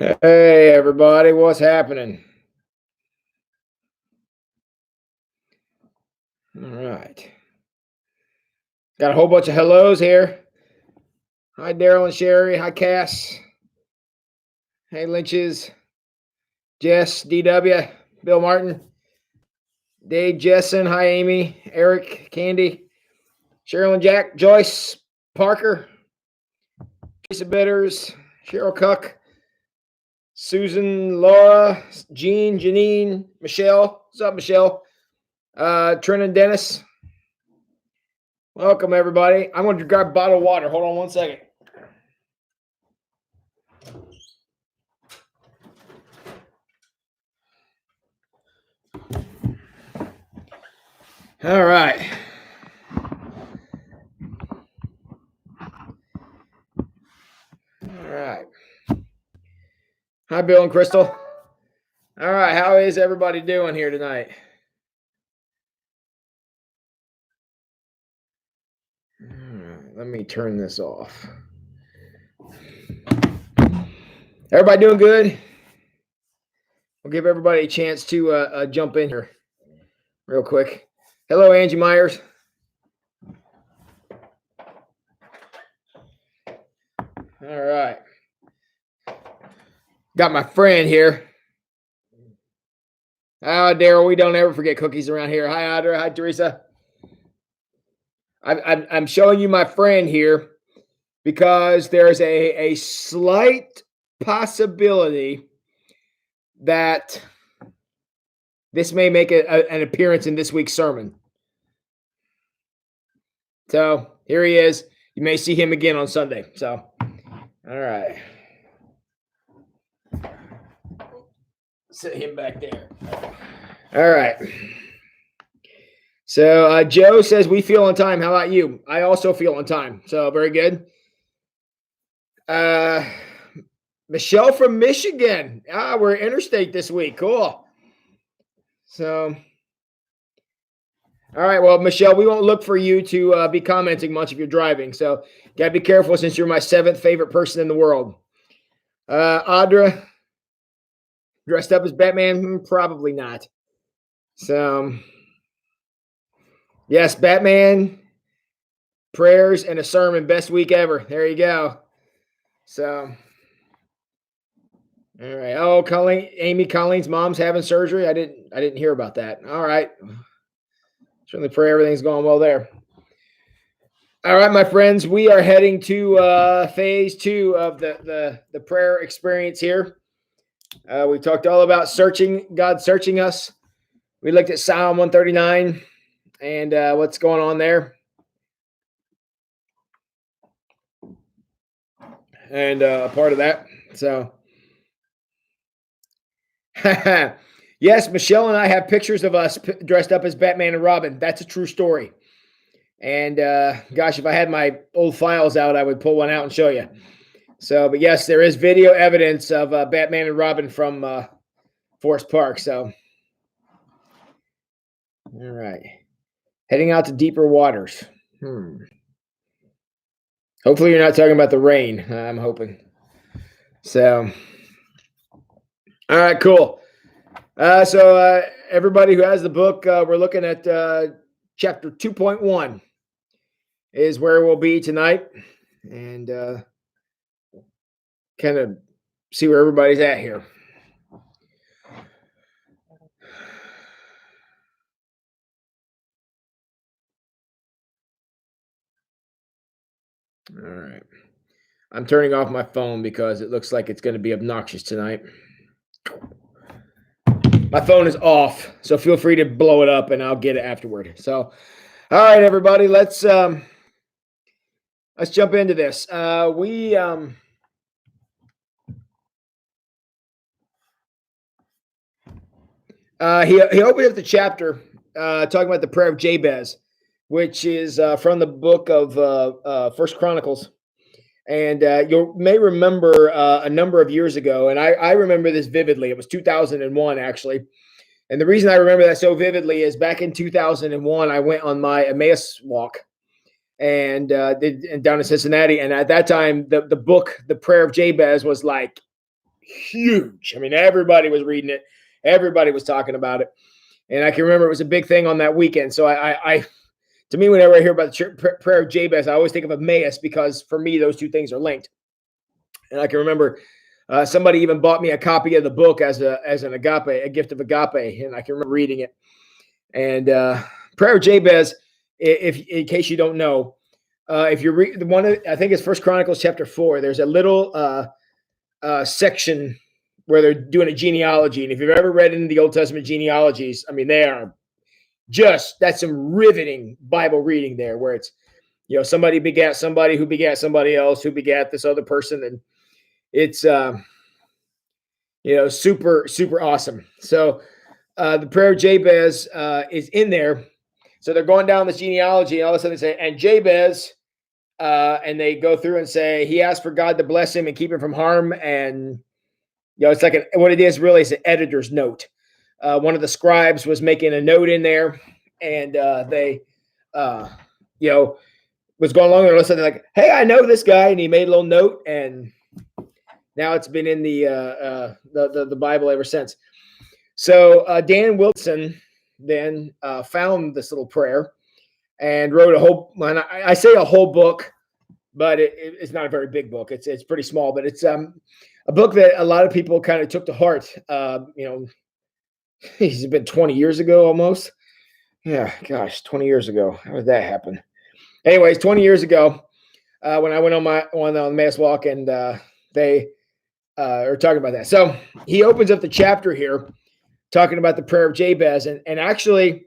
Hey, everybody, what's happening? All right. Got a whole bunch of hellos here. Hi, Daryl and Sherry. Hi, Cass. Hey, Lynches. Jess, DW, Bill Martin, Dave Jessen. Hi, Amy, Eric, Candy, Cheryl and Jack, Joyce, Parker, Teresa Bitters, Cheryl Cook, Susan, Laura, Jean, Janine, Michelle. What's up, Michelle? Trent and Dennis. Welcome, everybody. I'm going to grab a bottle of water. Hold on one second. All right. All right. Hi, Bill and Crystal. All right. How is everybody doing here tonight? All right. Let me turn this off. Everybody doing good? We'll give everybody a chance to jump in here real quick. Hello, Angie Myers. All right. Got my friend here. Daryl, we don't ever forget cookies around here. Hi, Audra. Hi, Teresa. I'm showing you my friend here because there's a slight possibility that this may make an appearance in this week's sermon. So here he is. You may see him again on Sunday. So, all right. Set him back there. All right. So Joe says we feel on time. How about you? I also feel on time. So very good. Michelle from Michigan. We're interstate this week. Cool. So, all right. Well, Michelle, we won't look for you to be commenting much if you're driving. So, got to be careful since you're my 7th favorite person in the world. Audra, dressed up as Batman? Probably not. So, yes, Batman, prayers, and a sermon. Best week ever. There you go. So, all right. Oh, Amy Colleen's mom's having surgery. I didn't hear about that. All right. Certainly pray everything's going well there. All right, my friends, we are heading to phase 2 of the prayer experience here. We talked all about God searching us. We looked at Psalm 139 and what's going on there. And a part of that. So, yes, Michelle and I have pictures of us dressed up as Batman and Robin. That's a true story. And gosh, if I had my old files out, I would pull one out and show you. So, but yes, there is video evidence of Batman and Robin from Forest Park. So, all right. Heading out to deeper waters. Hopefully you're not talking about the rain. I'm hoping. So, all right, cool. So everybody who has the book, we're looking at chapter 2.1 is where we'll be tonight. And kind of see where everybody's at here. All right. I'm turning off my phone because it looks like it's going to be obnoxious tonight. My phone is off, so feel free to blow it up and I'll get it afterward. So, all right, everybody, let's jump into this. He opened up the chapter talking about the prayer of Jabez, which is from the book of First Chronicles. And you may remember a number of years ago, and I remember this vividly. It was 2001, actually. And the reason I remember that so vividly is back in 2001, I went on my Emmaus walk and down in Cincinnati. And at that time, the book, The Prayer of Jabez, was like huge. I mean, everybody was reading it. Everybody was talking about it. And I can remember it was a big thing on that weekend. So to me, whenever I hear about the prayer of Jabez, I always think of Emmaus because for me, those two things are linked. And I can remember somebody even bought me a copy of the book as an agape, a gift of agape, and I can remember reading it. And prayer of Jabez, if in case you don't know, if you read the one, I think it's First Chronicles chapter 4. There's a little section where they're doing a genealogy, and if you've ever read into the Old Testament genealogies, I mean, they are that's some riveting Bible reading there, where it's somebody begat somebody who begat somebody else who begat this other person, and it's super super awesome. So the prayer of Jabez is in there. So they're going down this genealogy, and all of a sudden they say, and Jabez, and they go through and say he asked for God to bless him and keep him from harm, and it's like what it is really is an editor's note. One of the scribes was making a note in there, and they was going along there, and all of a sudden they're like, hey, I know this guy, and he made a little note, and now it's been in the Bible ever since. So Dan Wilson then found this little prayer and wrote a whole. I say a whole book, but it's not a very big book. It's pretty small, but it's a book that a lot of people kind of took to heart. It's been 20 years ago almost. Yeah, gosh, 20 years ago. How did that happen? Anyways, 20 years ago, when I went on the Mass Walk, and they are talking about that. So he opens up the chapter here, talking about the prayer of Jabez, and actually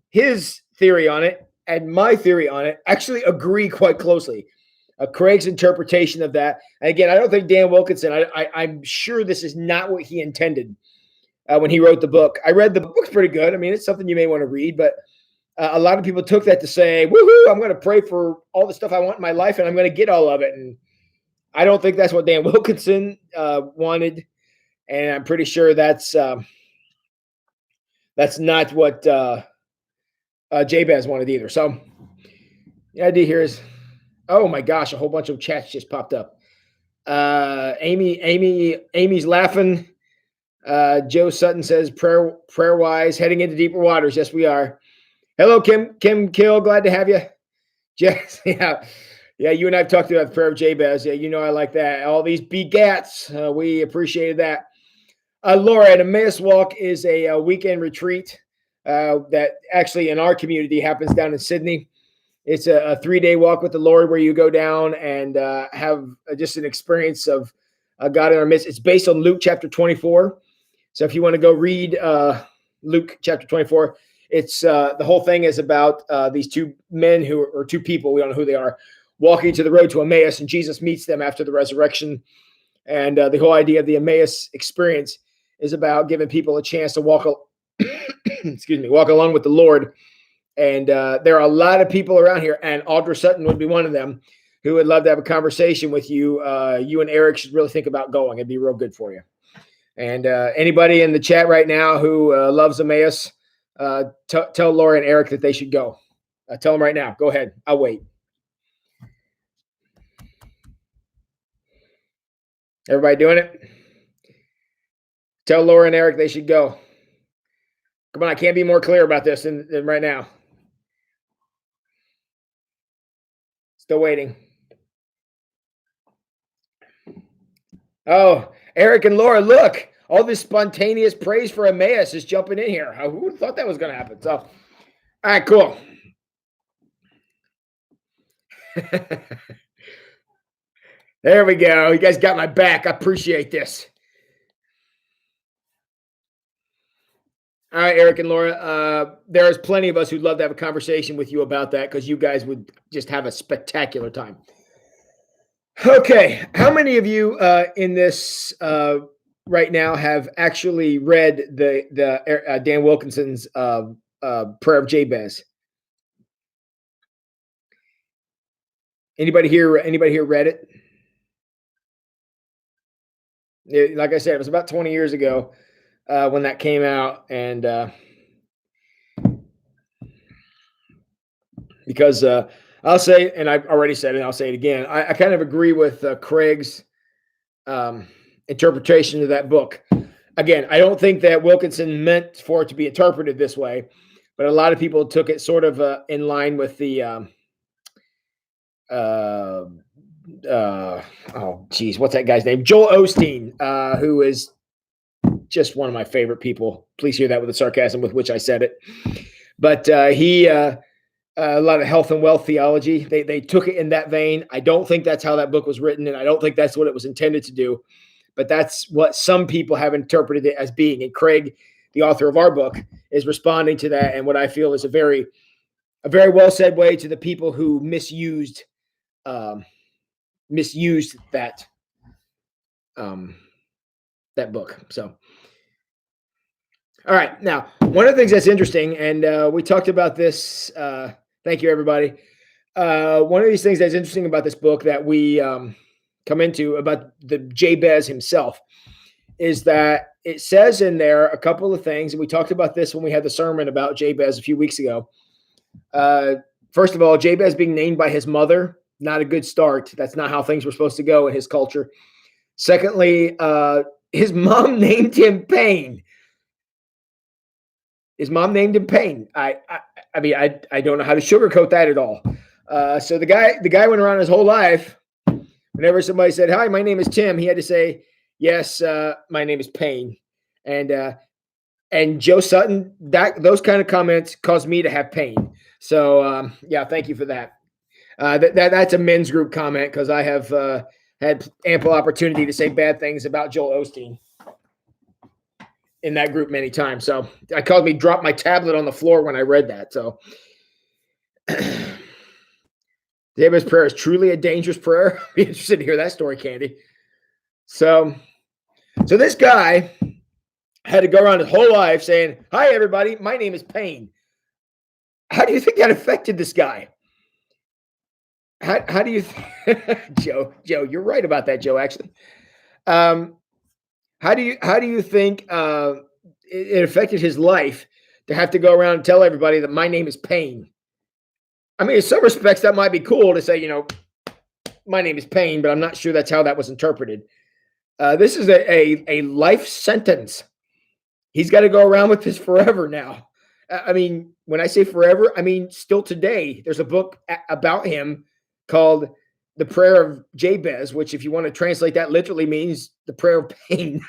his theory on it and my theory on it actually agree quite closely. Craig's interpretation of that. And again, I don't think Dan Wilkinson, I'm sure this is not what he intended when he wrote the book. I read the book's pretty good. I mean, it's something you may want to read, but a lot of people took that to say, woohoo, I'm going to pray for all the stuff I want in my life, and I'm going to get all of it. And I don't think that's what Dan Wilkinson wanted. And I'm pretty sure that's not what Jabez wanted either. So the idea here is, oh my gosh, a whole bunch of chats just popped up. Amy's laughing. Joe Sutton says prayer wise, heading into deeper waters. Yes, we are. Hello, Kim Kill. Glad to have you. Yes, yeah. You and I've talked about the prayer of Jabez. Yeah, I like that. All these begats. We appreciated that. Laura, an Emmaus Walk is a weekend retreat that actually in our community happens down in Sydney. It's a 3-day walk with the Lord where you go down and have just an experience of God in our midst. It's based on Luke chapter 24. So if you want to go read Luke chapter 24, it's the whole thing is about these two men or two people, we don't know who they are, walking to the road to Emmaus, and Jesus meets them after the resurrection. And the whole idea of the Emmaus experience is about giving people a chance to walk along with the Lord. And there are a lot of people around here, and Audra Sutton would be one of them, who would love to have a conversation with you. You and Eric should really think about going. It'd be real good for you. And anybody in the chat right now who loves Emmaus, tell Laura and Eric that they should go. Tell them right now. Go ahead. I'll wait. Everybody doing it? Tell Laura and Eric they should go. Come on, I can't be more clear about this than right now. Still waiting. Oh, Eric and Laura, look. All this spontaneous praise for Emmaus is jumping in here. Who would have thought that was going to happen? So, all right, cool. There we go. You guys got my back. I appreciate this. All right, Eric and Laura, there's plenty of us who'd love to have a conversation with you about that because you guys would just have a spectacular time. Okay, how many of you in this right now have actually read the Dan Wilkinson's prayer of Jabez? Anybody here read it? Like I said, it was about 20 years ago when that came out, and because I'll say, and I've already said it, and I'll say it again, I kind of agree with Craig's interpretation of that book. Again, I don't think that Wilkinson meant for it to be interpreted this way, but a lot of people took it sort of in line with the oh geez, what's that guy's name? Joel Osteen, who is just one of my favorite people. Please hear that with the sarcasm with which I said it. But he a lot of health and wealth theology. They took it in that vein. I don't think that's how that book was written, and I don't think that's what it was intended to do. But that's what some people have interpreted it as being. And Craig, the author of our book, is responding to that, and what I feel is a very well said way to the people who misused that that book. So, all right, now one of the things that's interesting, and we talked about this. Thank you, everybody. One of these things that's interesting about this book that we come into about the Jabez himself is that it says in there a couple of things, and we talked about this when we had the sermon about Jabez a few weeks ago. First of all, Jabez being named by his mother, not a good start. That's not how things were supposed to go in his culture. Secondly, his mom named him Pain. His mom named him Pain. I mean, I don't know how to sugarcoat that at all. So the guy went around his whole life. Whenever somebody said, "Hi, my name is Tim," he had to say, "Yes, my name is Pain." And Joe Sutton, those kind of comments caused me to have pain. So yeah, thank you for that. That's a men's group comment because I have had ample opportunity to say bad things about Joel Osteen in that group many times. So I called me drop my tablet on the floor when I read that. So David's prayer is truly a dangerous prayer. I'd be interested to hear that story, Candy. So this guy had to go around his whole life saying, "Hi, everybody. My name is Pain." How do you think that affected this guy? How do you Joe, you're right about that, Joe, actually. How do you think it affected his life to have to go around and tell everybody that my name is Pain? I mean, in some respects, that might be cool to say, my name is Pain, but I'm not sure that's how that was interpreted. This is a life sentence. He's got to go around with this forever now. I mean, when I say forever, I mean still today. There's a book about him called The Prayer of Jabez, which if you want to translate that literally means the prayer of pain.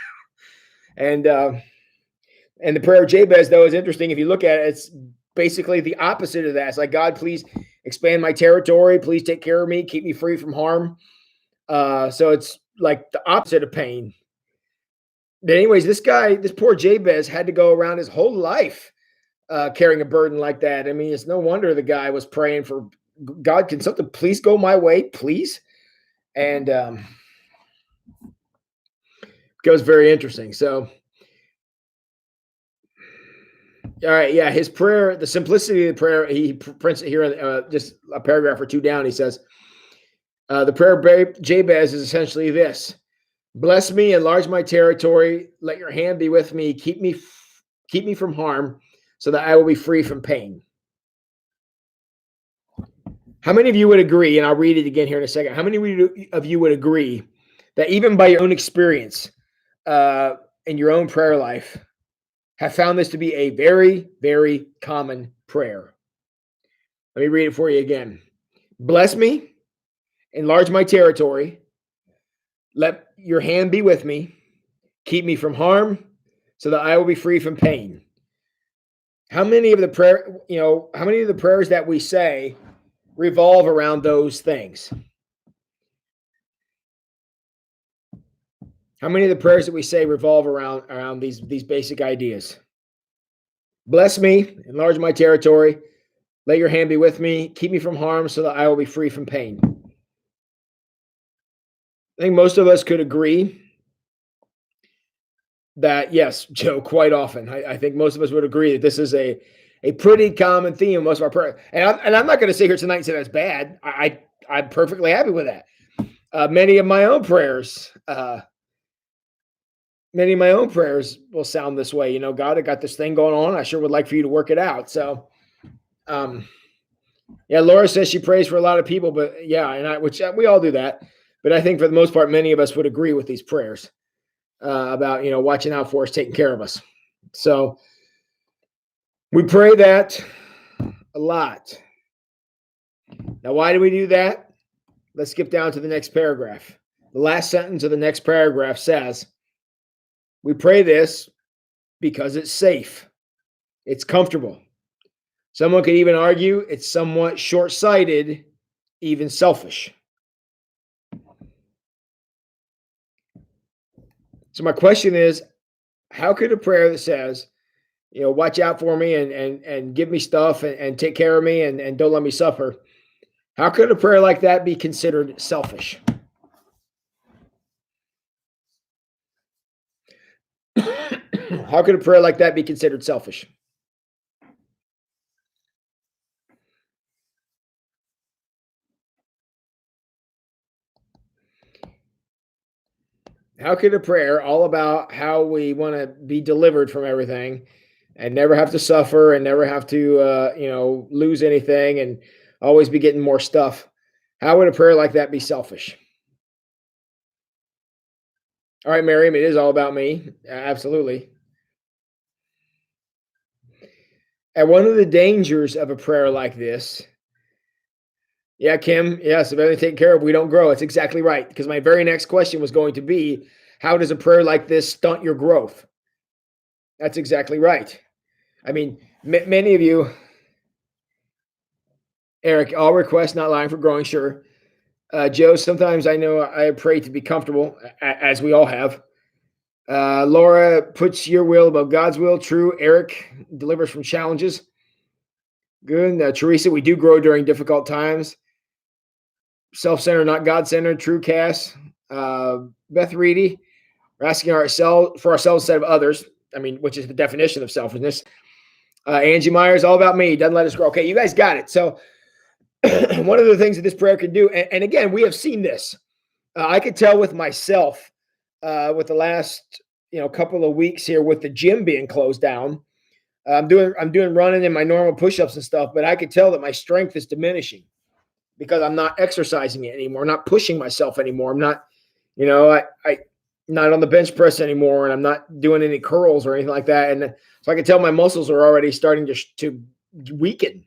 And the prayer of Jabez, though, is interesting. If you look at it, it's basically the opposite of that. It's like, "God, please expand my territory. Please take care of me. Keep me free from harm." So it's like the opposite of pain. But anyways, this poor Jabez had to go around his whole life carrying a burden like that. I mean, it's no wonder the guy was praying for, "God, can something please go my way, please?" And it goes very interesting. So, all right, yeah, his prayer, the simplicity of the prayer, he prints it here, just a paragraph or two down. He says, the prayer of Jabez is essentially this: "Bless me, enlarge my territory, let your hand be with me, keep me from harm, so that I will be free from pain." How many of you would agree, and I'll read it again here in a second, how many of you would agree that even by your own experience in your own prayer life, have found this to be a very, very common prayer? Let me read it for you again. "Bless me, enlarge my territory, let your hand be with me, keep me from harm, so that I will be free from pain." How many of the prayers that we say revolve around those things? How many of the prayers that we say revolve around these basic ideas? Bless me, enlarge my territory, let your hand be with me, keep me from harm, so that I will be free from pain. I think most of us could agree that, yes, Joe, quite often. I think most of us would agree that this is a pretty common theme in most of our prayers. And I'm not going to sit here tonight and say that's bad. I'm perfectly happy with that. Many of my own prayers will sound this way. "God, I got this thing going on. I sure would like for you to work it out." So, yeah, Laura says she prays for a lot of people, but yeah, which we all do that. But I think for the most part, many of us would agree with these prayers. about, watching out for us, taking care of us. So we pray that a lot. Now, why do we do that? Let's skip down to the next paragraph. The last sentence of the next paragraph says, we pray this because it's safe. It's comfortable. Someone could even argue it's somewhat short-sighted, even selfish. So my question is, how could a prayer that says, watch out for me and give me stuff and take care of me and don't let me suffer, how could a prayer like that be considered selfish? How could a prayer like that be considered selfish? How could a prayer all about how we want to be delivered from everything and never have to suffer and never have to, lose anything and always be getting more stuff? How would a prayer like that be selfish? All right, Miriam, it is all about me. Absolutely. And one of the dangers of a prayer like this, yeah, Kim, yes, if everything's taken care of, we don't grow. It's exactly right. Because my very next question was going to be, how does a prayer like this stunt your growth? That's exactly right. I mean, many of you, Eric, all requests not lying for growing, sure. Joe, sometimes I know I pray to be comfortable, as we all have. Laura puts your will above God's will. True. Eric delivers from challenges. Good. Teresa, we do grow during difficult times. Self-centered, not God-centered. True. Cass. Beth Reedy, we're asking ourselves for ourselves instead of others. I mean, which is the definition of selfishness. Angie Myers, all about me. Doesn't let us grow. Okay, you guys got it. So one of the things that this prayer can do, and again, we have seen this. I could tell with myself with the last couple of weeks here with the gym being closed down. I'm doing running and my normal push-ups and stuff, but I could tell that my strength is diminishing because I'm not exercising it anymore. I'm not pushing myself anymore. I'm not, I not on the bench press anymore, and I'm not doing any curls or anything like that. And so I can tell my muscles are already starting to weaken.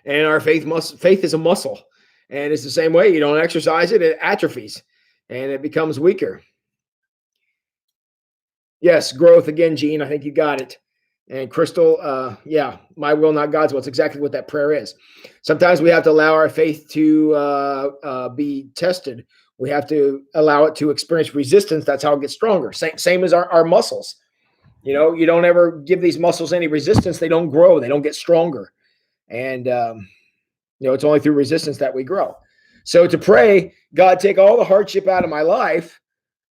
And our faith is a muscle, and it's the same way. You don't exercise it, it atrophies, and it becomes weaker. Yes, growth again, Gene. I think you got it. And Crystal, yeah, my will, not God's will. It's exactly what that prayer is. Sometimes we have to allow our faith to be tested. We have to allow it to experience resistance. That's how it gets stronger. Same as our muscles. You don't ever give these muscles any resistance. They don't grow. They don't get stronger. And, it's only through resistance that we grow. So to pray, God, take all the hardship out of my life.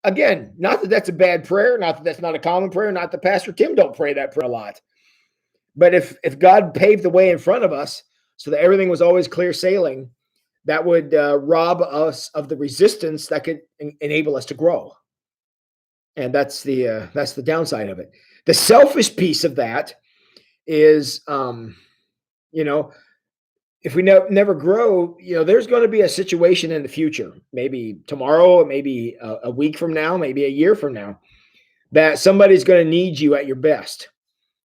Again, not that that's a bad prayer, not that that's not a common prayer, not that Pastor Tim don't pray that prayer a lot. But if God paved the way in front of us so that everything was always clear sailing, that would rob us of the resistance that could enable us to grow. And that's the downside of it. The selfish piece of that is, if we never grow, there's going to be a situation in the future, maybe tomorrow, maybe a week from now, maybe a year from now, that somebody's going to need you at your best,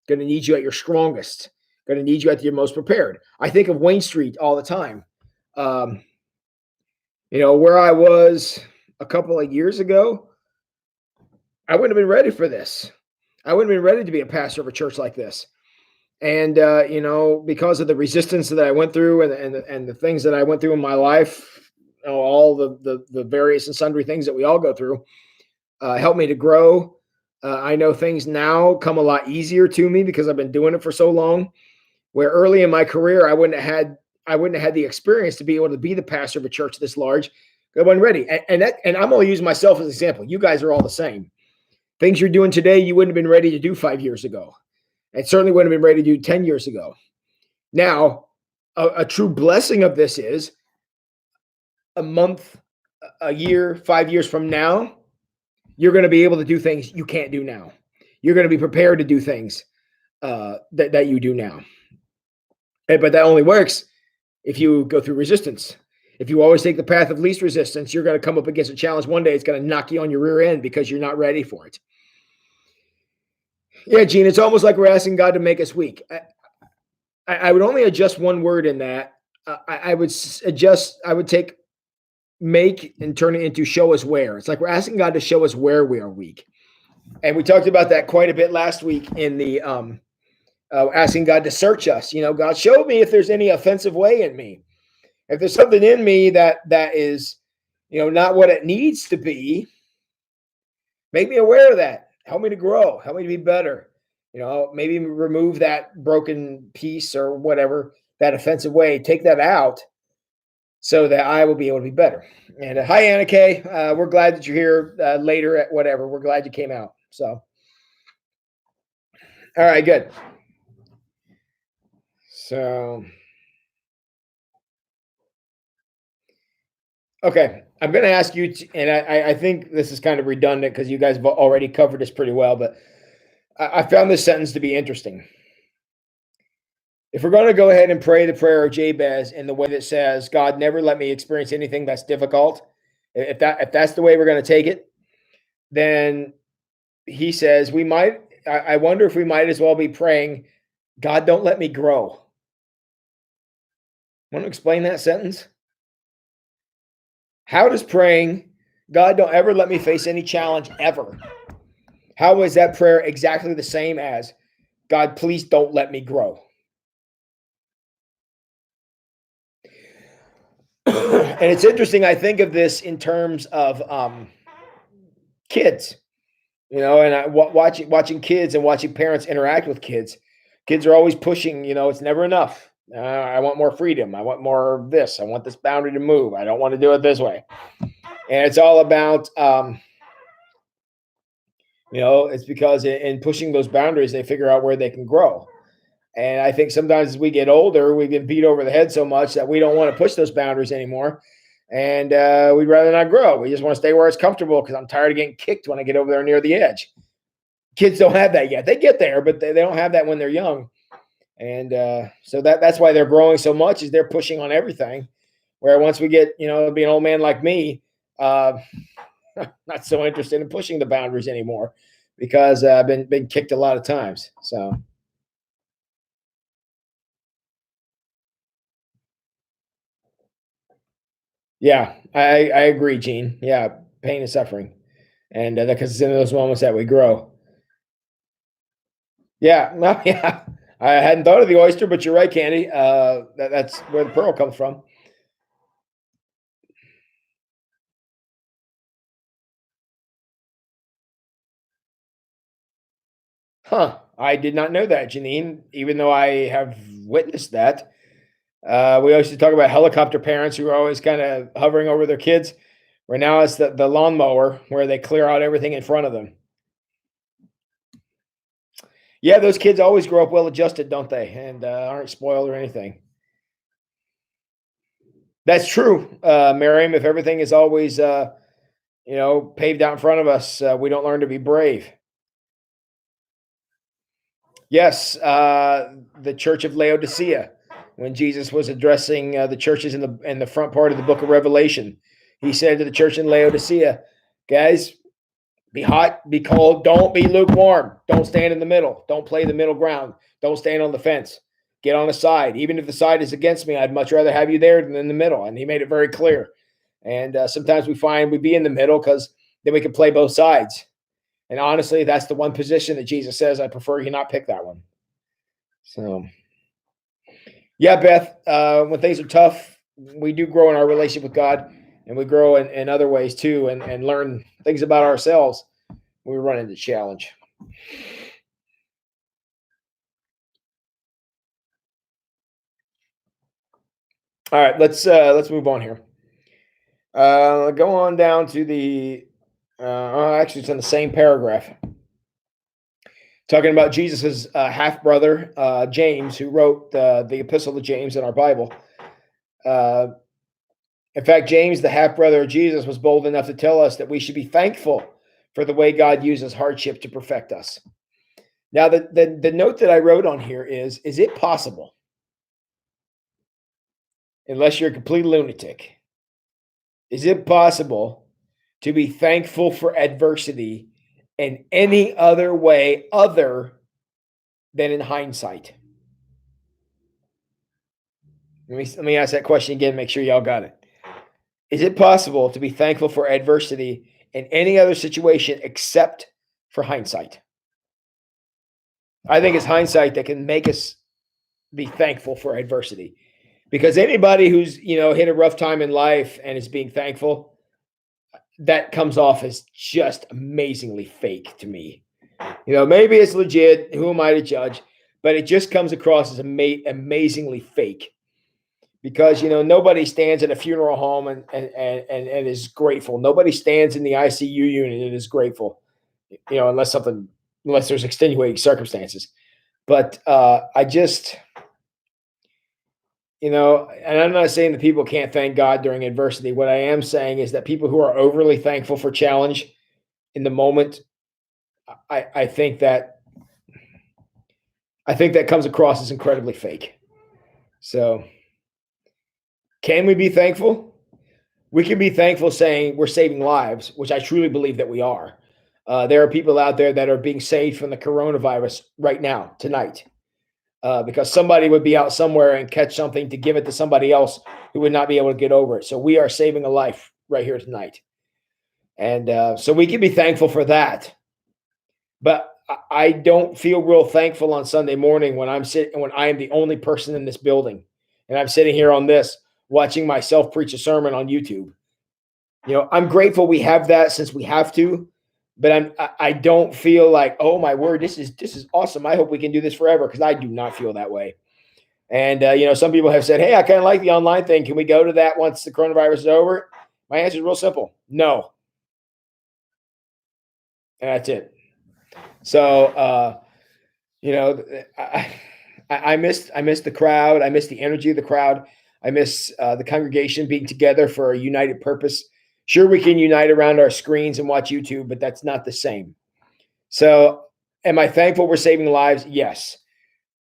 going to need you at your strongest, going to need you at your most prepared. I think of Wayne Street all the time. Where I was a couple of years ago, I wouldn't have been ready for this. I wouldn't have been ready to be a pastor of a church like this. And, because of the resistance that I went through and the things that I went through in my life, all the various and sundry things that we all go through, helped me to grow. I know things now come a lot easier to me because I've been doing it for so long, where early in my career, I wouldn't have had the experience to be able to be the pastor of a church this large. I wasn't ready. And I'm only using myself as an example. You guys are all the same. Things you're doing today, you wouldn't have been ready to do 5 years ago. And certainly wouldn't have been ready to do 10 years ago. Now, a true blessing of this is a month, a year, 5 years from now, you're going to be able to do things you can't do now. You're going to be prepared to do things that you do now. But that only works if you go through resistance. If you always take the path of least resistance, you're going to come up against a challenge one day. It's going to knock you on your rear end because you're not ready for it. Yeah, Gene, it's almost like we're asking God to make us weak. I would only adjust one word in that. I would adjust, I would take make and turn it into show us where. It's like we're asking God to show us where we are weak. And we talked about that quite a bit last week in the asking God to search us. God, show me if there's any offensive way in me. If there's something in me that is, not what it needs to be, make me aware of that. Help me to grow. Help me to be better. Maybe remove that broken piece or whatever, that offensive way. Take that out so that I will be able to be better. And hi, Anna Kay. We're glad that you're here later at whatever. We're glad you came out. So, all right, good. So, okay, I'm going to ask you, and I think this is kind of redundant because you guys have already covered this pretty well, but I found this sentence to be interesting. If we're going to go ahead and pray the prayer of Jabez in the way that says, God, never let me experience anything that's difficult, if that's the way we're going to take it, then he says I wonder if we might as well be praying, God, don't let me grow. Want to explain that sentence? How does praying, God, don't ever let me face any challenge ever? How is that prayer exactly the same as, God, please don't let me grow? And it's interesting. I think of this in terms of kids, and watching kids and watching parents interact with kids. Kids are always pushing, it's never enough. I want more freedom. I want more of this. I want this boundary to move. I don't want to do it this way. And it's all about, it's because in pushing those boundaries, they figure out where they can grow. And I think sometimes as we get older, we get beat over the head so much that we don't want to push those boundaries anymore. And we'd rather not grow. We just want to stay where it's comfortable because I'm tired of getting kicked when I get over there near the edge. Kids don't have that yet. They get there, but they don't have that when they're young. And so that's why they're growing so much, is they're pushing on everything. Where once we get, be an old man like me, not so interested in pushing the boundaries anymore because I've been kicked a lot of times. So. Yeah, I agree, Gene. Yeah, pain and suffering. And because it's in those moments that we grow. Yeah, well, yeah. I hadn't thought of the oyster, but you're right, Candy. That's where the pearl comes from. Huh. I did not know that, Janine, even though I have witnessed that. We used to talk about helicopter parents who are always kind of hovering over their kids, where now it's the lawnmower where they clear out everything in front of them. Yeah, those kids always grow up well adjusted, don't they? And aren't spoiled or anything. That's true, Miriam. If everything is always, paved out in front of us, we don't learn to be brave. Yes, the Church of Laodicea, when Jesus was addressing the churches in the front part of the Book of Revelation, he said to the church in Laodicea, "Guys, be hot, be cold. Don't be lukewarm. Don't stand in the middle. Don't play the middle ground. Don't stand on the fence. Get on the side. Even if the side is against me, I'd much rather have you there than in the middle." And he made it very clear. And sometimes we find we be in the middle because then we can play both sides. And honestly, that's the one position that Jesus says, I prefer you not pick that one. So, yeah, Beth, when things are tough, we do grow in our relationship with God, and we grow in other ways too, and learn things about ourselves when we run into challenge. All right, let's move on here. Go on down to the. Actually, it's in the same paragraph, talking about Jesus's half brother James, who wrote the Epistle to James in our Bible. In fact, James, the half brother of Jesus, was bold enough to tell us that we should be thankful for the way God uses hardship to perfect us. Now, the note that I wrote on here is it possible, unless you're a complete lunatic, Is it possible to be thankful for adversity in any other way other than in hindsight? Let me ask that question again, make sure y'all got it. Is it possible to be thankful for adversity in any other situation except for hindsight? I think it's hindsight that can make us be thankful for adversity. Because anybody who's, hit a rough time in life and is being thankful, that comes off as just amazingly fake to me. Maybe it's legit. Who am I to judge? But it just comes across as amazingly fake. Because nobody stands at a funeral home and is grateful. Nobody stands in the ICU unit and is grateful. Unless there's extenuating circumstances. But I just, and I'm not saying that people can't thank God during adversity. What I am saying is that people who are overly thankful for challenge in the moment, I think that comes across as incredibly fake. So, can we be thankful? We can be thankful saying we're saving lives, which I truly believe that we are. There are people out there that are being saved from the coronavirus right now, tonight. Because somebody would be out somewhere and catch something to give it to somebody else who would not be able to get over it. So we are saving a life right here tonight. And so we can be thankful for that. But I don't feel real thankful on Sunday morning when I am the only person in this building. And I'm sitting here on this, watching myself preach a sermon on YouTube. I'm grateful we have that since we have to. But I don't feel like, oh my word, this is awesome. I hope we can do this forever, because I do not feel that way. And some people have said, hey, I kind of like the online thing. Can we go to that once the coronavirus is over? My answer is real simple: no. And that's it. So I missed the crowd. I miss the energy of the crowd. I miss the congregation being together for a united purpose. Sure, we can unite around our screens and watch YouTube, but that's not the same. So, am I thankful we're saving lives? Yes.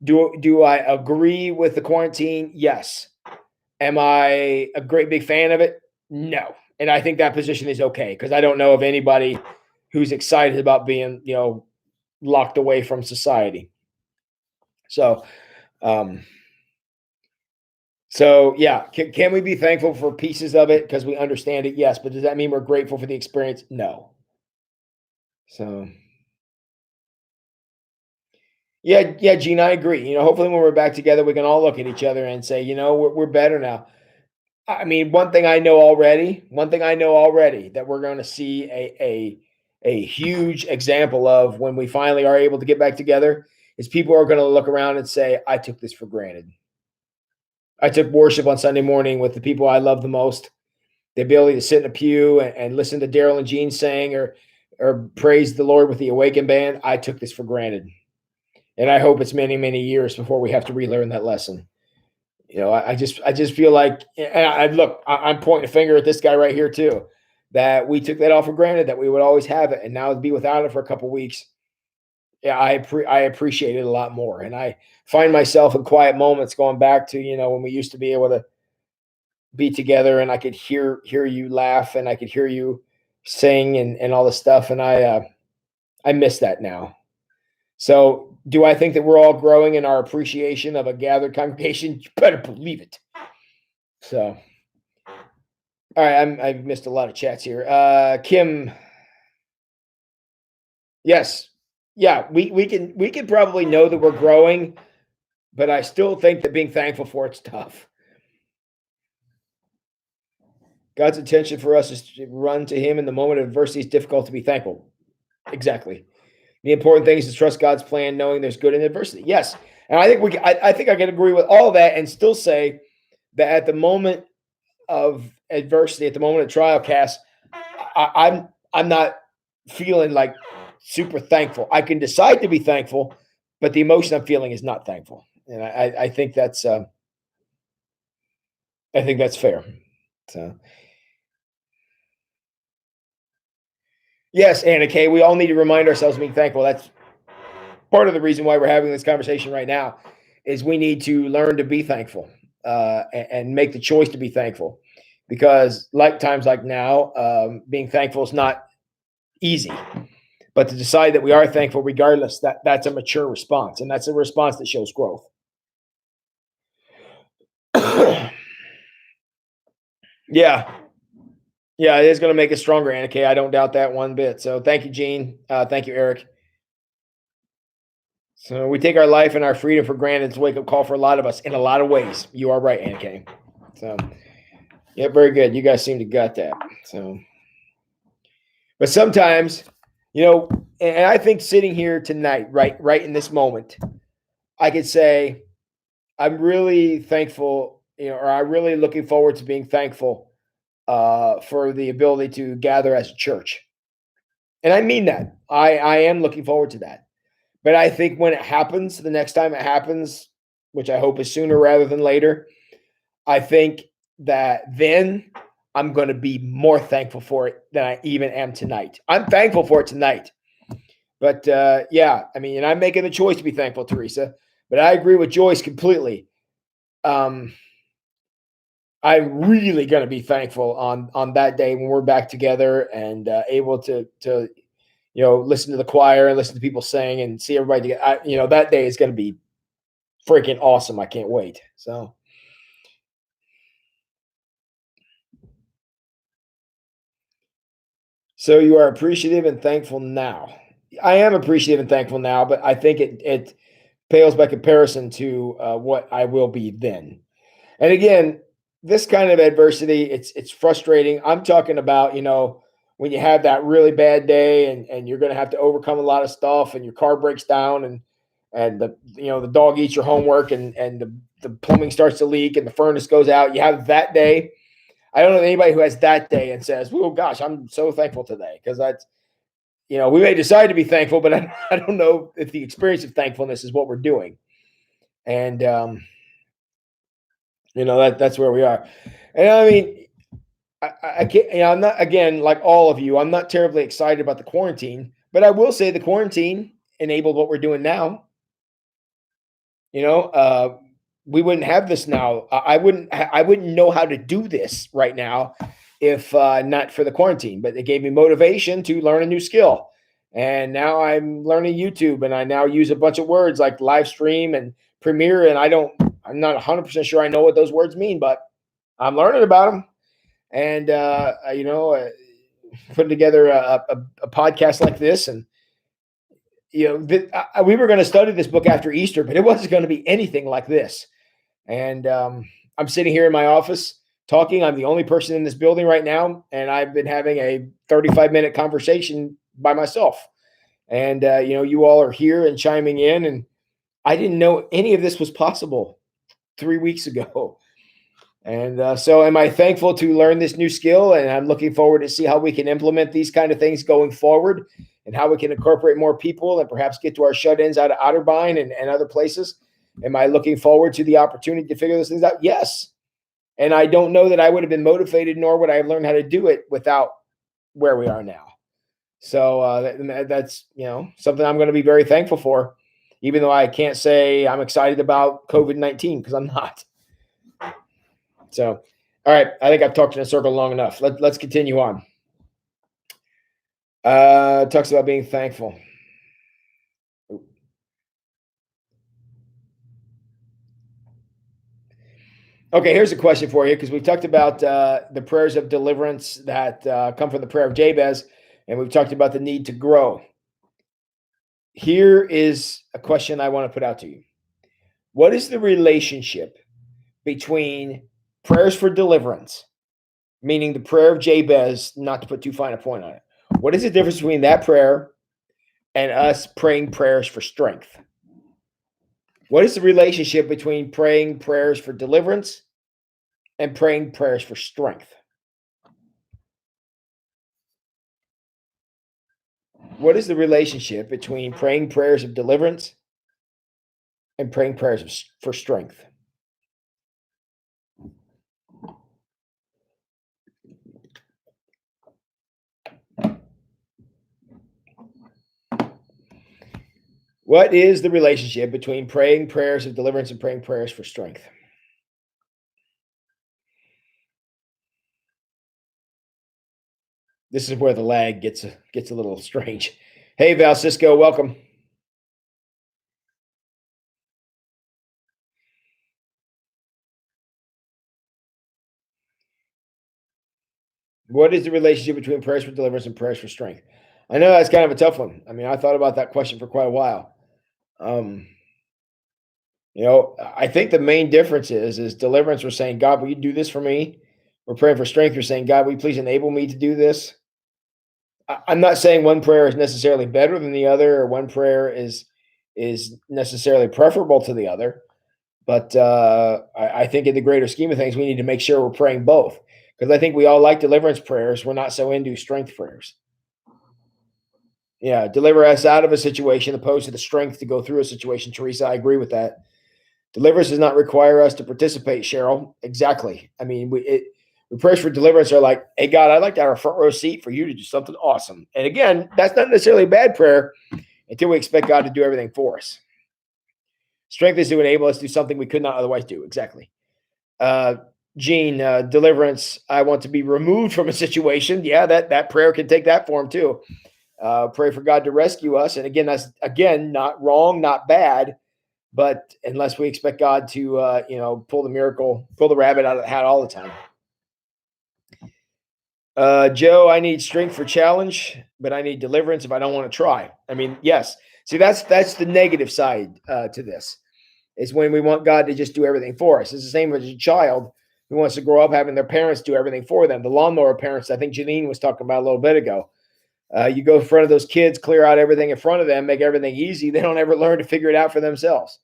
Do I agree with the quarantine? Yes. Am I a great big fan of it? No. And I think that position is okay, because I don't know of anybody who's excited about being, locked away from society. So, yeah, can we be thankful for pieces of it because we understand it? Yes. But does that mean we're grateful for the experience? No. So, yeah, Gene, I agree. Hopefully when we're back together, we can all look at each other and say, we're better now. I mean, one thing I know already that we're going to see a huge example of when we finally are able to get back together is people are going to look around and say, I took this for granted. I took worship on Sunday morning with the people I love the most. The ability to sit in a pew and listen to Daryl and Gene sing or praise the Lord with the Awaken band. I took this for granted. And I hope it's many, many years before we have to relearn that lesson. I just feel like, and I'm pointing a finger at this guy right here too, that we took that all for granted, that we would always have it. And now to be without it for a couple of weeks. Yeah, I appreciate it a lot more. And I find myself in quiet moments going back to, when we used to be able to be together and I could hear you laugh and I could hear you sing and all this stuff. And I miss that now. So do I think that we're all growing in our appreciation of a gathered congregation? You better believe it. So, all right, I've missed a lot of chats here. Kim, yes, yeah, we can probably know that we're growing, but I still think that being thankful for it's tough. God's intention for us is to run to Him in the moment of adversity. It's difficult to be thankful. Exactly. The important thing is to trust God's plan, knowing there's good in adversity. Yes, and I think I think I can agree with all that, and still say that at the moment of adversity, at the moment of trial, Cass, I'm not feeling like super thankful. I can decide to be thankful, but the emotion I'm feeling is not thankful, and I think that's fair. So. Yes, Anna Kay, we all need to remind ourselves of being thankful. That's part of the reason why we're having this conversation right now, is we need to learn to be thankful and make the choice to be thankful. because like times like now, being thankful is not easy. But to decide that we are thankful regardless, that's a mature response, and that's a response that shows growth. Yeah, yeah, it is going to make us stronger, Anna Kay. I don't doubt that one bit. So thank you, Gene. Thank you, Eric. So we take our life and our freedom for granted. It's a wake up call for a lot of us in a lot of ways. You are right, Anna Kay. So yeah, very good. You guys seem to got that. So, but sometimes, and I think sitting here tonight, right in this moment, I could say I'm really thankful, or I'm really looking forward to being thankful for the ability to gather as a church. And I mean that. I am looking forward to that. But I think when it happens, the next time it happens, which I hope is sooner rather than later, I think that then I'm going to be more thankful for it than I even am tonight. I'm thankful for it tonight. But yeah, I mean, and I'm making the choice to be thankful, Teresa. But I agree with Joyce completely. I'm really going to be thankful on that day when we're back together and able to listen to the choir and listen to people sing and see everybody together. That day is going to be freaking awesome. I can't wait. So you are appreciative and thankful now. I am appreciative and thankful now, but I think it pales by comparison to what I will be then. And again, this kind of adversity, it's frustrating. I'm talking about, when you have that really bad day and you're going to have to overcome a lot of stuff and your car breaks down and the dog eats your homework and the plumbing starts to leak and the furnace goes out. You have that day. I don't know anybody who has that day and says, "Oh gosh, I'm so thankful today," because that's we may decide to be thankful, but I don't know if the experience of thankfulness is what we're doing. And that's where we are. And I mean, I can't, I'm not, again, like all of you, I'm not terribly excited about the quarantine, but I will say the quarantine enabled what we're doing now. We wouldn't have this now. I wouldn't know how to do this right now if not for the quarantine, but it gave me motivation to learn a new skill. And now I'm learning YouTube and I now use a bunch of words like live stream and Premiere. And I'm not 100% sure I know what those words mean, but I'm learning about them. And, putting together a podcast like this. And, we were going to study this book after Easter, but it wasn't going to be anything like this. And I'm sitting here in my office talking. I'm the only person in this building right now. And I've been having a 35-minute conversation by myself. And, you all are here and chiming in. And I didn't know any of this was possible 3 weeks ago. And so am I thankful to learn this new skill. And I'm looking forward to see how we can implement these kind of things going forward and how we can incorporate more people and perhaps get to our shut-ins out of Otterbein and other places. Am I looking forward to the opportunity to figure those things out? Yes. And I don't know that I would have been motivated, nor would I have learned how to do it without where we are now. So that's, something I'm going to be very thankful for, even though I can't say I'm excited about COVID-19 because I'm not. So, all right. I think I've talked in a circle long enough. Let's continue on. Talks about being thankful. Okay, here's a question for you because we've talked about the prayers of deliverance that come from the prayer of Jabez, and we've talked about the need to grow. Here is a question I want to put out to you. What is the relationship between prayers for deliverance, meaning the prayer of Jabez, not to put too fine a point on it? What is the difference between that prayer and us praying prayers for strength? What is the relationship between praying prayers for deliverance and praying prayers for strength? What is the relationship between praying prayers of deliverance and praying prayers for strength? What is the relationship between praying prayers of deliverance and praying prayers for strength? This is where the lag gets a little strange. Hey, Val Cisco, welcome. What is the relationship between prayers for deliverance and prayers for strength? I know that's kind of a tough one. I mean, I thought about that question for quite a while. Um, I think the main difference is deliverance. We're saying, God, will you do this for me? We're praying for strength. We're saying, God, will you please enable me to do this? I'm not saying one prayer is necessarily better than the other, or one prayer is necessarily preferable to the other. But I think in the greater scheme of things, we need to make sure we're praying both, because I think we all like deliverance prayers. We're not so into strength prayers. Yeah, deliver us out of a situation opposed to the strength to go through a situation. Teresa, I agree with that. Deliverance does not require us to participate, Cheryl. Exactly. I mean, we prayers for deliverance are like, hey, God, I'd like to have a front row seat for you to do something awesome. And again, that's not necessarily a bad prayer until we expect God to do everything for us. Strength is to enable us to do something we could not otherwise do. Exactly. Gene, deliverance. I want to be removed from a situation. Yeah, that prayer can take that form too. Pray for God to rescue us. And again, that's not wrong, not bad. But unless we expect God to, pull the rabbit out of the hat all the time. Joe, I need strength for challenge, but I need deliverance if I don't want to try. I mean, yes. See, that's the negative side to this, is when we want God to just do everything for us. It's the same as a child who wants to grow up having their parents do everything for them. The lawnmower parents, I think Janine was talking about a little bit ago. You go in front of those kids, clear out everything in front of them, make everything easy. They don't ever learn to figure it out for themselves.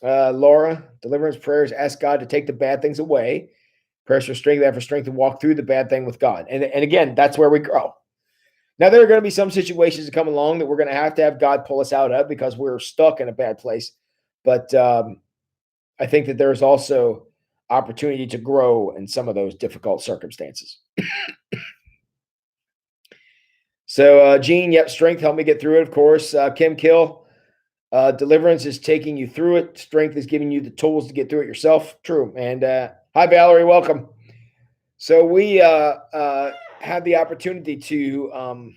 Laura, deliverance prayers ask God to take the bad things away. Prayers for strength to walk through the bad thing with God. And again, that's where we grow. Now, there are going to be some situations that come along that we're going to have God pull us out of because we're stuck in a bad place. But I think that there's also opportunity to grow in some of those difficult circumstances. So, Gene, yep, strength helped me get through it, of course. Kim Kill, deliverance is taking you through it. Strength is giving you the tools to get through it yourself. True. And hi, Valerie, welcome. So we have the opportunity to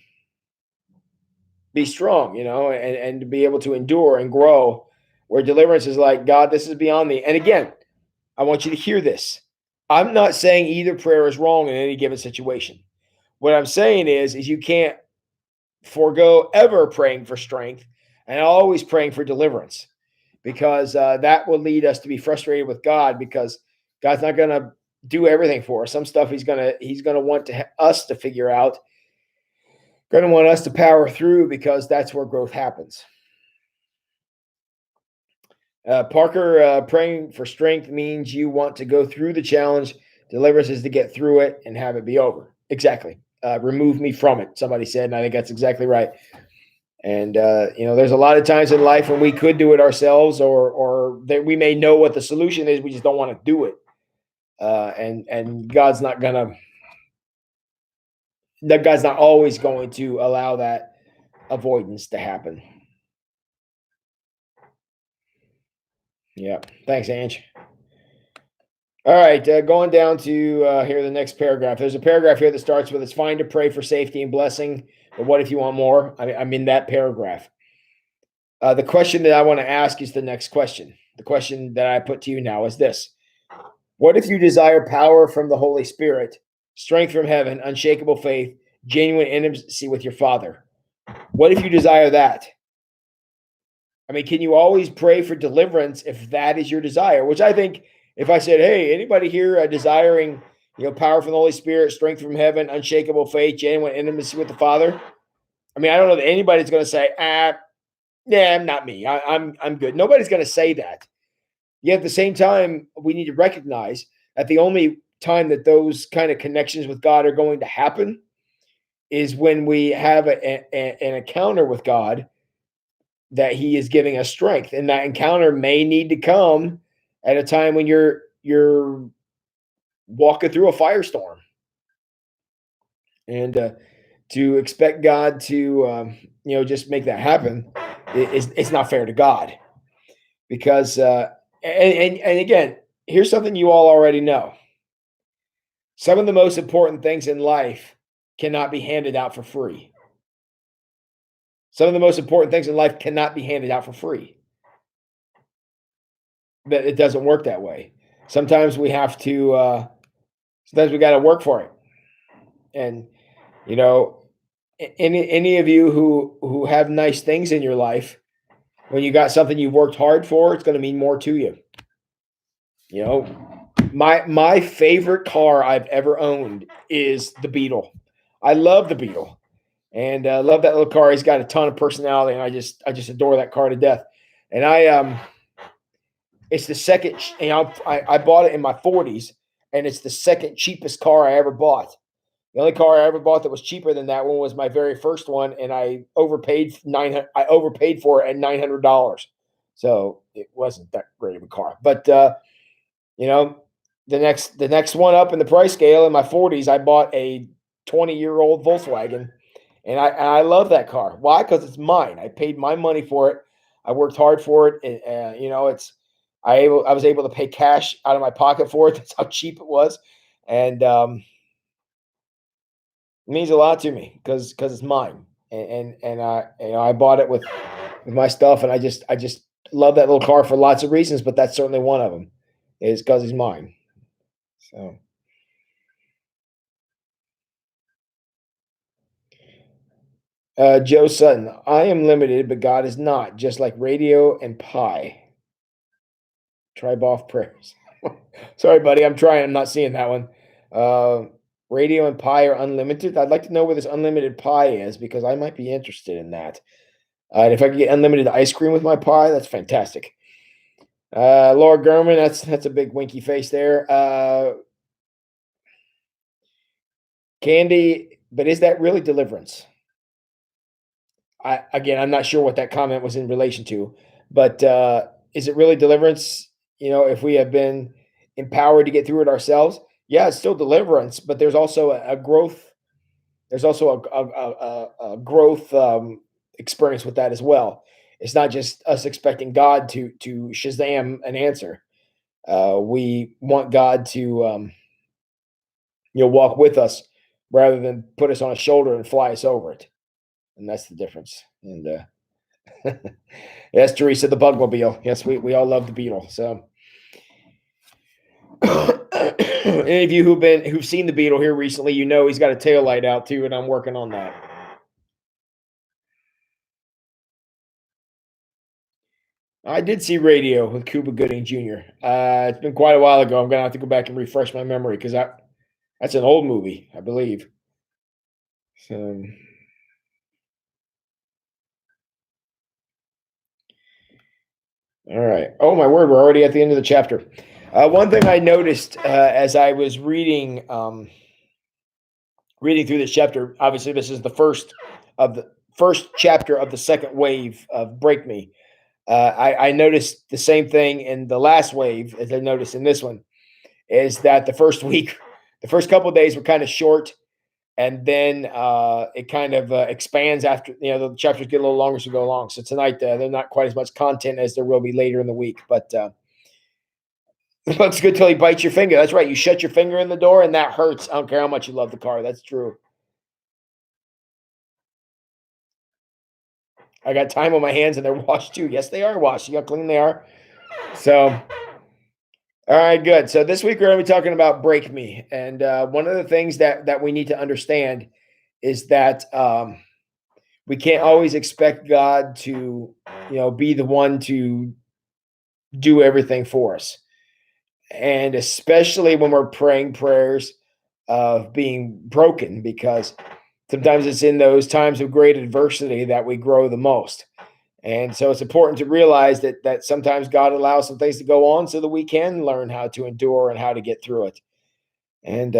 be strong, and to be able to endure and grow, where deliverance is like, God, this is beyond me. And again, I want you to hear this. I'm not saying either prayer is wrong in any given situation. What I'm saying is you can't forego ever praying for strength and always praying for deliverance, because that will lead us to be frustrated with God, because God's not going to do everything for us. Some stuff he's going to want us to figure out, going to want us to power through, because that's where growth happens. Parker, praying for strength means you want to go through the challenge. Deliverance is to get through it and have it be over. Exactly. Remove me from it, somebody said, and I think that's exactly right. And there's a lot of times in life when we could do it ourselves, or that we may know what the solution is, we just don't want to do it. And God's not always going to allow that avoidance to happen. Yeah. Thanks, Ange. All right, going down to here, the next paragraph. There's a paragraph here that starts with, it's fine to pray for safety and blessing, but what if you want more? I'm in that paragraph. The question that I want to ask is the next question. The question that I put to you now is this. What if you desire power from the Holy Spirit, strength from heaven, unshakable faith, genuine intimacy with your Father? What if you desire that? I mean, can you always pray for deliverance if that is your desire? Which I think, if I said, hey, anybody here desiring, power from the Holy Spirit, strength from heaven, unshakable faith, genuine intimacy with the Father? I mean, I don't know that anybody's going to say, yeah, not me. I'm good. Nobody's going to say that. Yet at the same time, we need to recognize that the only time that those kind of connections with God are going to happen is when we have an encounter with God, that he is giving us strength. And that encounter may need to come at a time when you're walking through a firestorm. And to expect God to, just make that happen, it's not fair to God. Because, and again, here's something you all already know. Some of the most important things in life cannot be handed out for free. Some of the most important things in life cannot be handed out for free. That it doesn't work that way. Sometimes we have to. Sometimes we got to work for it. And you know, any of you who have nice things in your life, when you got something you've worked hard for, it's going to mean more to you. You know, my favorite car I've ever owned is the Beetle. I love the Beetle, and love that little car. He's got a ton of personality, and I just adore that car to death. And it's the second. I bought it in my 40s, and it's the second cheapest car I ever bought. The only car I ever bought that was cheaper than that one was my very first one, and I overpaid I overpaid for it at $900. So it wasn't that great of a car. But you know, the next one up in the price scale in my 40s, I bought a 20-year-old Volkswagen, and I love that car. Why? Because it's mine. I paid my money for it. I worked hard for it. And, it's I was able to pay cash out of my pocket for it. That's how cheap it was, and it means a lot to me because it's mine, and I bought it with my stuff, and I just love that little car for lots of reasons, but that's certainly one of them, is because he's mine. So, Joe Sutton, I am limited, but God is not. Just like radio and pie. Tribe off prayers. Sorry, buddy, I'm trying. I'm not seeing that one. Uh, Radio and pie are unlimited. I'd like to know where this unlimited pie is because I might be interested in that. And if I could get unlimited ice cream with my pie, that's fantastic. Laura Gurman, that's a big winky face there. Candy, but is that really deliverance? I'm not sure what that comment was in relation to, but is it really deliverance? If we have been empowered to get through it ourselves, yeah, it's still deliverance, but there's also a growth. There's also a growth experience with that as well. It's not just us expecting God to Shazam an answer. We want God to walk with us rather than put us on a shoulder and fly us over it, and that's the difference. And yes, Teresa, the Bugmobile. Yes, we all love the Beetle. So, any of you who've seen the Beetle here recently, he's got a tail light out too, and I'm working on that. I did see Radio with Cuba Gooding Jr. It's been quite a while ago. I'm gonna have to go back and refresh my memory because that's an old movie, I believe. So, all right. Oh my word, we're already at the end of the chapter. One thing I noticed as I was reading through this chapter, obviously this is the first chapter of the second wave of Break Me. I noticed the same thing in the last wave as I noticed in this one, is that the first couple of days were kind of short, and then it kind of expands after the chapters get a little longer as we go along. So tonight there's not quite as much content as there will be later in the week, but it looks good till you bite your finger. That's right, you shut your finger in the door, and that hurts. I don't care how much you love the car. That's true. I got time on my hands, and they're washed too. Yes, they are washed. See how clean they are. So, all right, good. So this week we're going to be talking about Break Me, and one of the things that we need to understand is that we can't always expect God to, be the one to do everything for us, and especially when we're praying prayers of being broken, because sometimes it's in those times of great adversity that we grow the most. And so it's important to realize that sometimes God allows some things to go on so that we can learn how to endure and how to get through it. And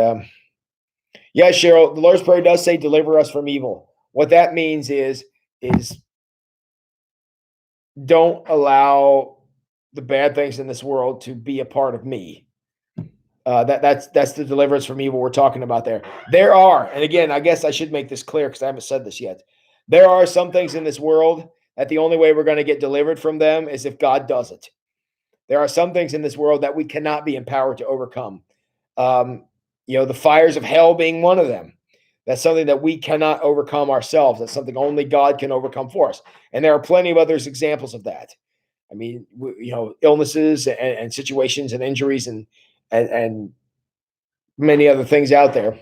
yeah, Cheryl, the Lord's Prayer does say, "Deliver us from evil." What that means is don't allow the bad things in this world to be a part of me. That's the deliverance from evil we're talking about there. There are, and again, I guess I should make this clear because I haven't said this yet. There are some things in this world that the only way we're going to get delivered from them is if God does it. There are some things in this world that we cannot be empowered to overcome. The fires of hell being one of them. That's something that we cannot overcome ourselves. That's something only God can overcome for us. And there are plenty of others examples of that. I mean, illnesses and situations and injuries and many other things out there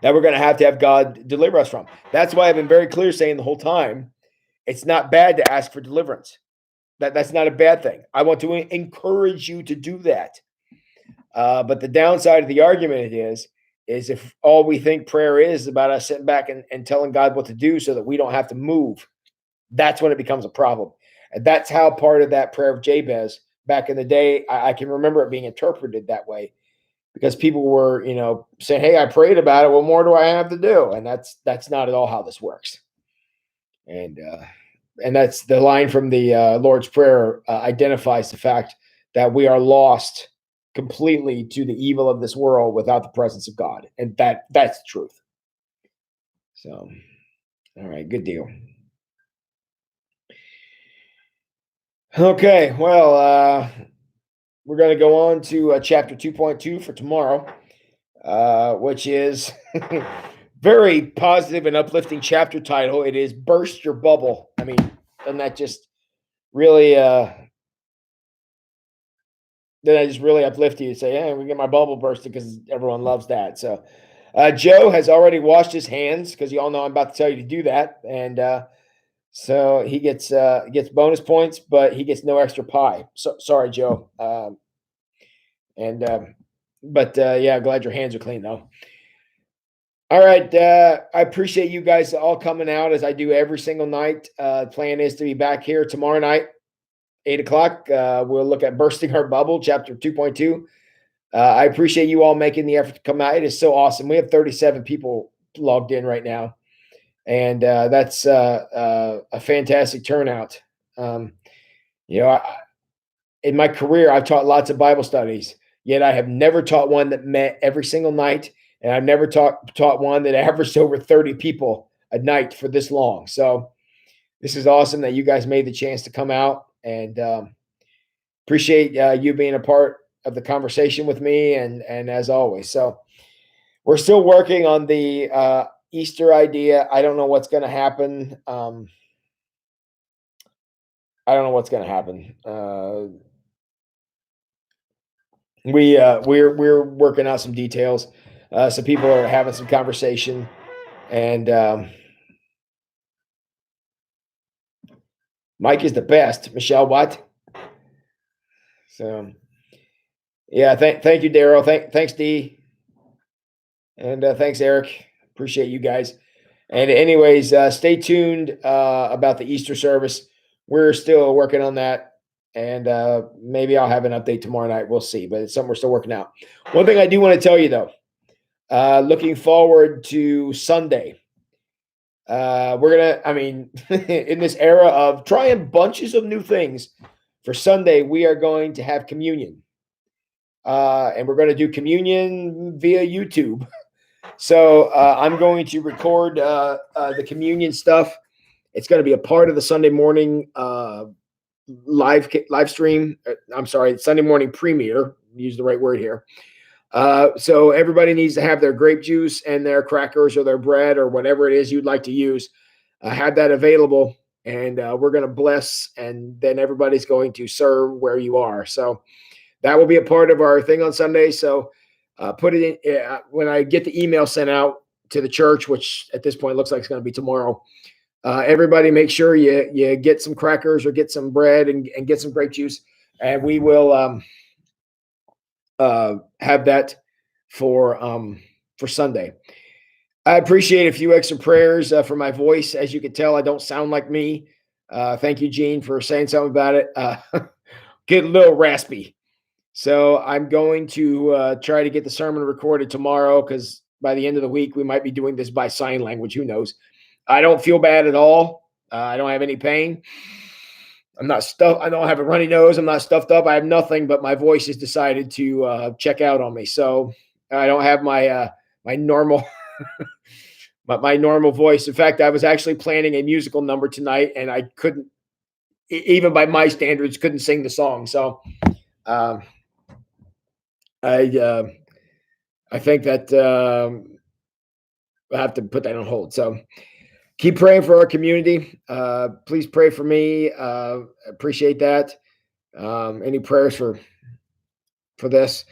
that we're going to have God deliver us from. That's why I've been very clear saying the whole time, it's not bad to ask for deliverance. That's not a bad thing. I want to encourage you to do that. But the downside of the argument is if all we think prayer is about us sitting back and telling God what to do so that we don't have to move, that's when it becomes a problem. And that's how part of that prayer of Jabez back in the day, I can remember it being interpreted that way because people were, saying, "Hey, I prayed about it. What more do I have to do?" And that's not at all how this works. And that's the line from the Lord's Prayer identifies the fact that we are lost completely to the evil of this world without the presence of God, and that's the truth. So, all right, good deal. Okay, well, we're going to go on to chapter 2.2 for tomorrow, which is very positive and uplifting chapter title. It is Burst Your Bubble. I mean, doesn't that just really uplift you to say, "Hey, we get my bubble bursted," because everyone loves that. So Joe has already washed his hands because you all know I'm about to tell you to do that. And so he gets bonus points, but he gets no extra pie. So sorry, Joe. Yeah, glad your hands are clean though. All right. I appreciate you guys all coming out as I do every single night. Plan is to be back here tomorrow night, 8:00. We'll look at Bursting Our Bubble, chapter 2.2. I appreciate you all making the effort to come out. It is so awesome. We have 37 people logged in right now, and that's a fantastic turnout. In my career, I've taught lots of Bible studies, yet I have never taught one that met every single night, and I've never taught one that averaged over 30 people a night for this long. So this is awesome that you guys made the chance to come out, and appreciate you being a part of the conversation with me, and as always. So we're still working on the Easter idea. I don't know what's going to happen. I don't know what's going to happen. We're working out some details. So people are having some conversation, and Mike is the best. Michelle Watt. So yeah, thank you, Daryl. Thanks, Dee, and thanks, Eric. Appreciate you guys. And anyways, stay tuned about the Easter service. We're still working on that, and maybe I'll have an update tomorrow night. We'll see, but it's something we're still working out. One thing I do want to tell you though, looking forward to Sunday. In this era of trying bunches of new things, for Sunday, we are going to have communion. And we're going to do communion via YouTube. So I'm going to record the communion stuff. It's going to be a part of the Sunday morning live stream. I'm sorry, Sunday morning premiere. Use the right word here. So everybody needs to have their grape juice and their crackers or their bread or whatever it is you'd like to use. Have that available, and we're going to bless, and then everybody's going to serve where you are. So that will be a part of our thing on Sunday. So put it in when I get the email sent out to the church, which at this point looks like it's going to be tomorrow. Everybody make sure you get some crackers or get some bread and get some grape juice, and we will have that for Sunday. I appreciate a few extra prayers for my voice. As you can tell, I don't sound like me. Thank you, Gene, for saying something about it. Get a little raspy. So I'm going to try to get the sermon recorded tomorrow, because by the end of the week, we might be doing this by sign language. Who knows? I don't feel bad at all. I don't have any pain. I'm not stuffed. I don't have a runny nose. I'm not stuffed up. I have nothing, but my voice has decided to check out on me. So I don't have my my normal my normal voice. In fact, I was actually planning a musical number tonight, and I couldn't, even by my standards, couldn't sing the song. So I think that we'll have to put that on hold. So keep praying for our community. Please pray for me. Appreciate that. Any prayers for this?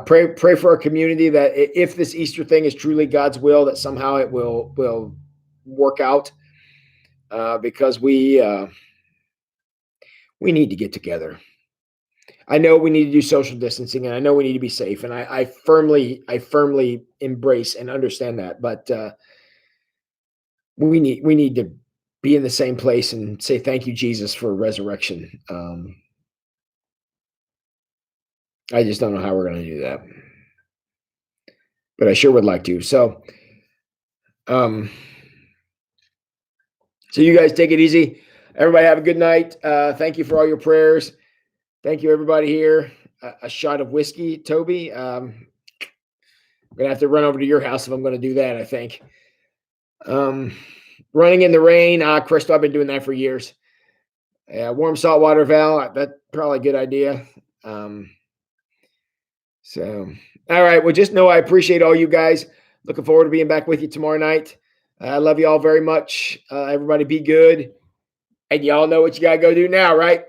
Pray for our community that if this Easter thing is truly God's will, that somehow it will work out. Because we need to get together. I know we need to do social distancing, and I know we need to be safe, and I firmly embrace and understand that. But we need to be in the same place and say thank you, Jesus, for resurrection. I just don't know how we're going to do that, but I sure would like to. So, so you guys take it easy. Everybody have a good night. Thank you for all your prayers. Thank you, everybody here. A shot of whiskey, Toby. I'm gonna have to run over to your house if I'm gonna do that, I think. Running in the rain. Crystal, I've been doing that for years. Warm saltwater, Val. That's probably a good idea. So, all right. Well, just know I appreciate all you guys. Looking forward to being back with you tomorrow night. I love you all very much. Everybody be good. And y'all know what you got to go do now, right?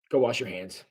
Go wash your hands.